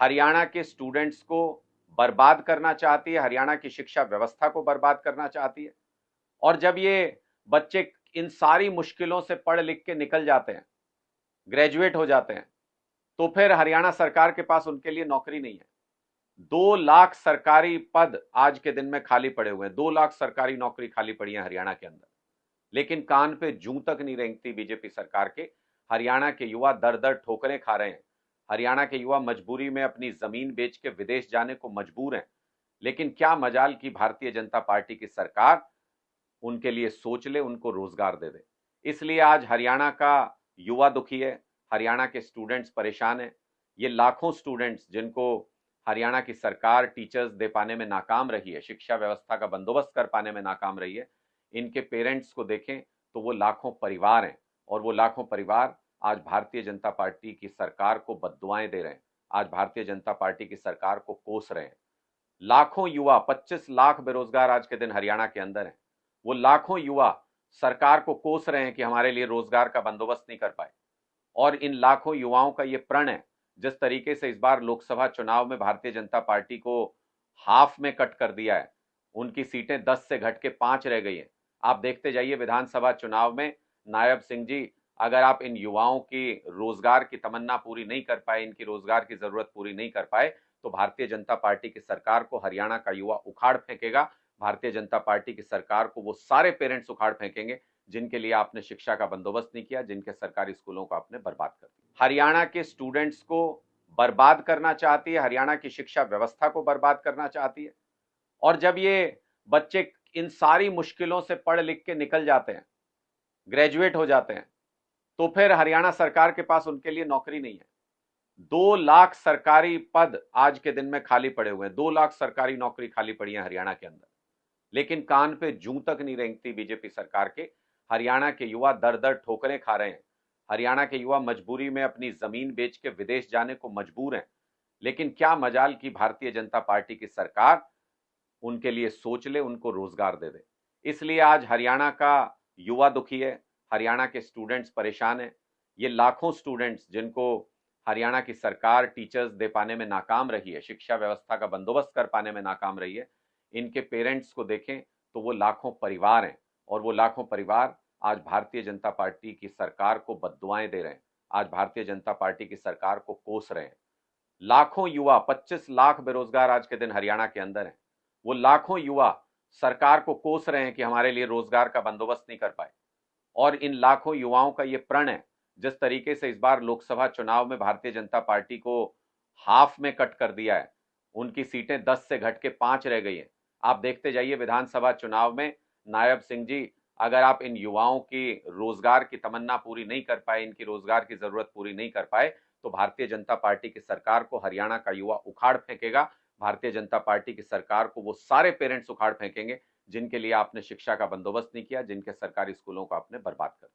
हरियाणा के स्टूडेंट्स को बर्बाद करना चाहती है, हरियाणा की शिक्षा व्यवस्था को बर्बाद करना चाहती है। और जब ये बच्चे इन सारी मुश्किलों से पढ़ लिख के निकल जाते हैं, ग्रेजुएट हो जाते हैं, तो फिर हरियाणा सरकार के पास उनके लिए नौकरी नहीं है। 2 लाख सरकारी पद आज के दिन में खाली पड़े हुए हैं, 2 लाख सरकारी नौकरी खाली पड़ी है हरियाणा के अंदर, लेकिन कान पे जूं तक नहीं रेंगती बीजेपी सरकार के। हरियाणा के युवा दर दर ठोकरें खा रहे हैं, हरियाणा के युवा मजबूरी में अपनी जमीन बेच के विदेश जाने को मजबूर हैं। लेकिन क्या मजाल की भारतीय जनता पार्टी की सरकार उनके लिए सोच ले, उनको रोजगार दे दे। इसलिए आज हरियाणा का युवा दुखी है, हरियाणा के स्टूडेंट्स परेशान हैं। ये लाखों स्टूडेंट्स जिनको हरियाणा की सरकार टीचर्स दे पाने में नाकाम रही है, शिक्षा व्यवस्था का बंदोबस्त कर पाने में नाकाम रही है, इनके पेरेंट्स को देखें तो वो लाखों परिवार हैं। और वो लाखों परिवार आज भारतीय जनता पार्टी की सरकार को बद्दुआएं दे रहे हैं, आज भारतीय जनता पार्टी की सरकार को कोस रहे हैं। लाखों युवा, 25 लाख बेरोजगार आज के दिन हरियाणा के अंदर हैं। वो लाखों युवा सरकार को कोस रहे हैं कि हमारे लिए रोजगार का बंदोबस्त नहीं कर पाए। और इन लाखों युवाओं का ये प्रण है, जिस तरीके से इस बार लोकसभा चुनाव में भारतीय जनता पार्टी को हाफ में कट कर दिया है, उनकी सीटें 10 से घट के 5 रह गई हैं। आप देखते जाइए विधानसभा चुनाव में, नायब सिंह जी, अगर आप इन युवाओं की रोजगार की तमन्ना पूरी नहीं कर पाए, इनकी रोजगार की जरूरत पूरी नहीं कर पाए, तो भारतीय जनता पार्टी की सरकार को हरियाणा का युवा उखाड़ फेंकेगा। भारतीय जनता पार्टी की सरकार को वो सारे पेरेंट्स उखाड़ फेंकेंगे जिनके लिए आपने शिक्षा का बंदोबस्त नहीं किया, जिनके सरकारी स्कूलों को आपने बर्बाद कर दिया। हरियाणा के स्टूडेंट्स को बर्बाद करना चाहती है, हरियाणा की शिक्षा व्यवस्था को बर्बाद करना चाहती है। और जब ये बच्चे इन सारी मुश्किलों से पढ़ लिख के निकल जाते हैं, ग्रेजुएट हो जाते हैं, तो फिर हरियाणा सरकार के पास उनके लिए नौकरी नहीं है। 2 लाख सरकारी पद आज के दिन में खाली पड़े हुए हैं, 2 लाख सरकारी नौकरी खाली पड़ी है हरियाणा के अंदर, लेकिन कान पे जूं तक नहीं रेंगती बीजेपी सरकार के। हरियाणा के युवा दर दर ठोकरें खा रहे हैं, हरियाणा के युवा मजबूरी में अपनी जमीन बेच के विदेश जाने को मजबूर हैं। लेकिन क्या मजाल की भारतीय जनता पार्टी की सरकार उनके लिए सोच ले, उनको रोजगार दे दे। इसलिए आज हरियाणा का युवा दुखी है, हरियाणा के स्टूडेंट्स परेशान हैं। ये लाखों स्टूडेंट्स जिनको हरियाणा की सरकार टीचर्स दे पाने में नाकाम रही है, शिक्षा व्यवस्था का बंदोबस्त कर पाने में नाकाम रही है, इनके पेरेंट्स को देखें तो वो लाखों परिवार हैं। और वो लाखों परिवार आज भारतीय जनता पार्टी की सरकार को बद्दुआएं दे रहे हैं, आज भारतीय जनता पार्टी की सरकार को कोस रहे हैं। लाखों युवा, 25 लाख बेरोजगार आज के दिन हरियाणा के अंदर हैं। वो लाखों युवा सरकार को कोस रहे हैं कि हमारे लिए रोजगार का बंदोबस्त नहीं कर पाए। और इन लाखों युवाओं का ये प्रण है, जिस तरीके से इस बार लोकसभा चुनाव में भारतीय जनता पार्टी को हाफ में कट कर दिया है, उनकी सीटें 10 से घट के 5 रह गई हैं। आप देखते जाइए विधानसभा चुनाव में, नायब सिंह जी, अगर आप इन युवाओं की रोजगार की तमन्ना पूरी नहीं कर पाए, इनकी रोजगार की जरूरत पूरी नहीं कर पाए, तो भारतीय जनता पार्टी की सरकार को हरियाणा का युवा उखाड़ फेंकेगा। भारतीय जनता पार्टी की सरकार को वो सारे पेरेंट्स उखाड़ फेंकेंगे जिनके लिए आपने शिक्षा का बंदोबस्त नहीं किया, जिनके सरकारी स्कूलों को आपने बर्बाद कर दिया।